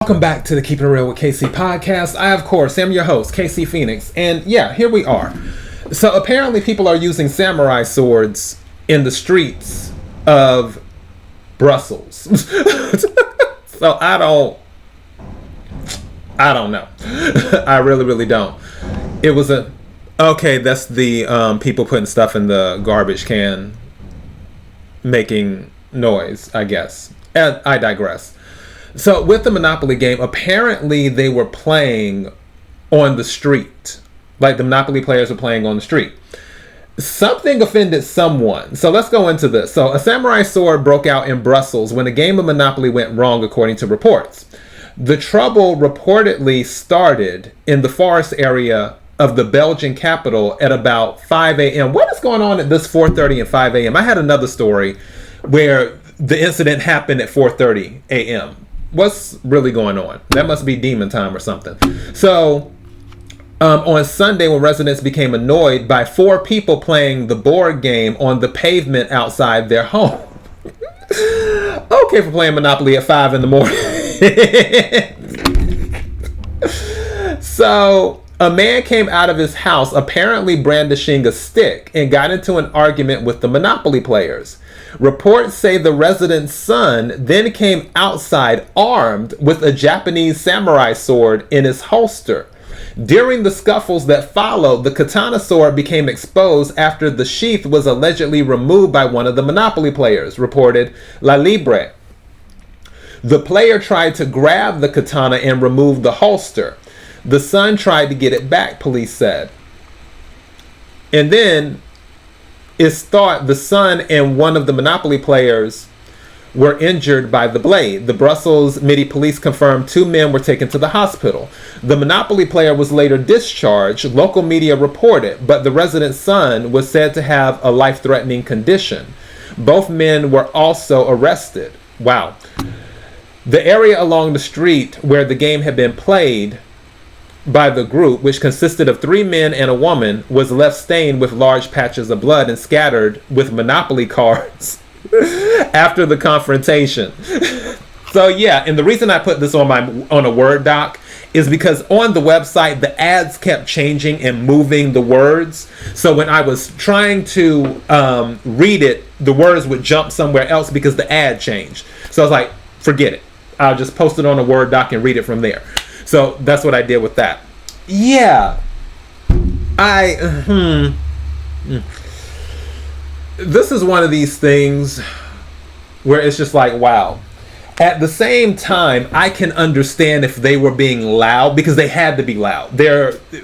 Welcome back to the Keeping It Real with KC podcast. I, of course, am your host, KC Phoenix. And yeah, here we are. So apparently people are using samurai swords in the streets of Brussels. So I don't know. I really don't. It was okay, that's the people putting stuff in the garbage can making noise, I guess. And I digress. So with the Monopoly game, apparently they were playing on the street. Like the Monopoly players were playing on the street. Something offended someone. So let's go into this. So a samurai sword broke out in Brussels when a game of Monopoly went wrong, according to reports. The trouble reportedly started in the forest area of the Belgian capital at about 5 a.m. What is going on at this 4:30 and 5 a.m.? I had another story where the incident happened at 4:30 a.m. What's really going on? That must be demon time or something. So on Sunday, when residents became annoyed by 4 people playing the board game on the pavement outside their home. Okay for playing Monopoly at 5 in the morning. So a man came out of his house apparently brandishing a stick and got into an argument with the Monopoly players. Reports say the resident's son then came outside armed with a Japanese samurai sword in his holster. During the scuffles that followed, the katana sword became exposed after the sheath was allegedly removed by one of the Monopoly players, reported La Libre. The player tried to grab the katana and remove the holster. The son tried to get it back, police said. And then it's thought the son and one of the Monopoly players were injured by the blade. The Brussels Midi police confirmed 2 men were taken to the hospital. The Monopoly player was later discharged, local media reported, but the resident's son was said to have a life-threatening condition. Both men were also arrested. Wow. The area along the street where the game had been played by the group, which consisted of 3 men and a woman, was left stained with large patches of blood and scattered with Monopoly cards after the confrontation. So yeah, and the reason I put this on a Word doc is because on the website the ads kept changing and moving the words. So when I was trying to read it, the words would jump somewhere else because the ad changed. So I was like, forget it. I'll just post it on a Word doc and read it from there. So that's what I did with that. Yeah. This is one of these things where it's just like, wow. At the same time, I can understand if they were being loud because they had to be loud.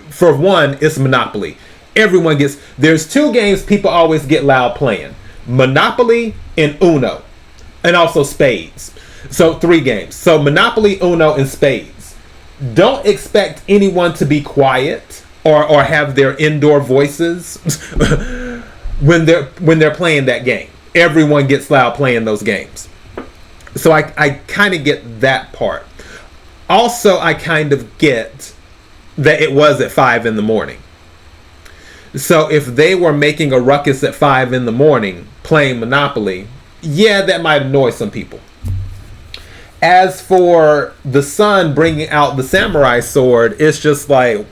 For one, it's Monopoly. There's 2 games people always get loud playing. Monopoly and Uno. And also Spades. So 3 games. So Monopoly, Uno, and Spades. Don't expect anyone to be quiet or have their indoor voices when they're playing that game. Everyone gets loud playing those games. So I kind of get that part. Also, I kind of get that it was at 5 in the morning. So if they were making a ruckus at 5 in the morning playing Monopoly, yeah, that might annoy some people. As for the son bringing out the samurai sword, it's just like,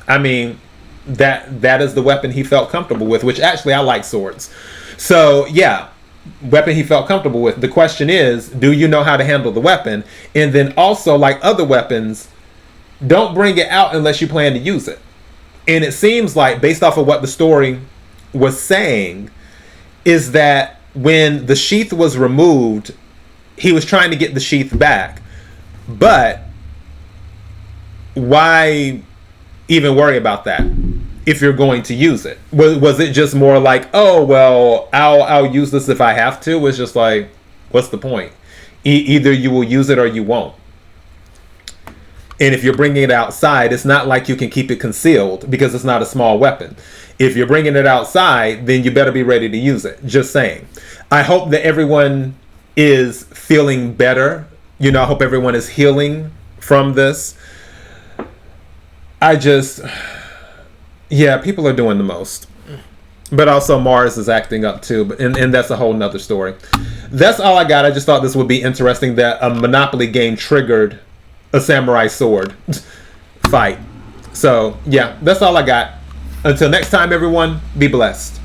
I mean, that is the weapon he felt comfortable with, which actually I like swords. So yeah, weapon he felt comfortable with. The question is, do you know how to handle the weapon? And then also, like other weapons, don't bring it out unless you plan to use it. And it seems like, based off of what the story was saying, is that when the sheath was removed, he was trying to get the sheath back. But why even worry about that if you're going to use it? Was it just more like, oh, well, I'll use this if I have to? It's just like, what's the point? Either you will use it or you won't. And if you're bringing it outside, it's not like you can keep it concealed because it's not a small weapon. If you're bringing it outside, then you better be ready to use it. Just saying. I hope that everyone is feeling better. I hope everyone is healing from this. People are doing the most. But also Mars is acting up too, and that's a whole nother story. That's all I got. I just thought this would be interesting that a Monopoly game triggered a samurai sword fight. So yeah, that's all I got. Until next time, everyone, be blessed.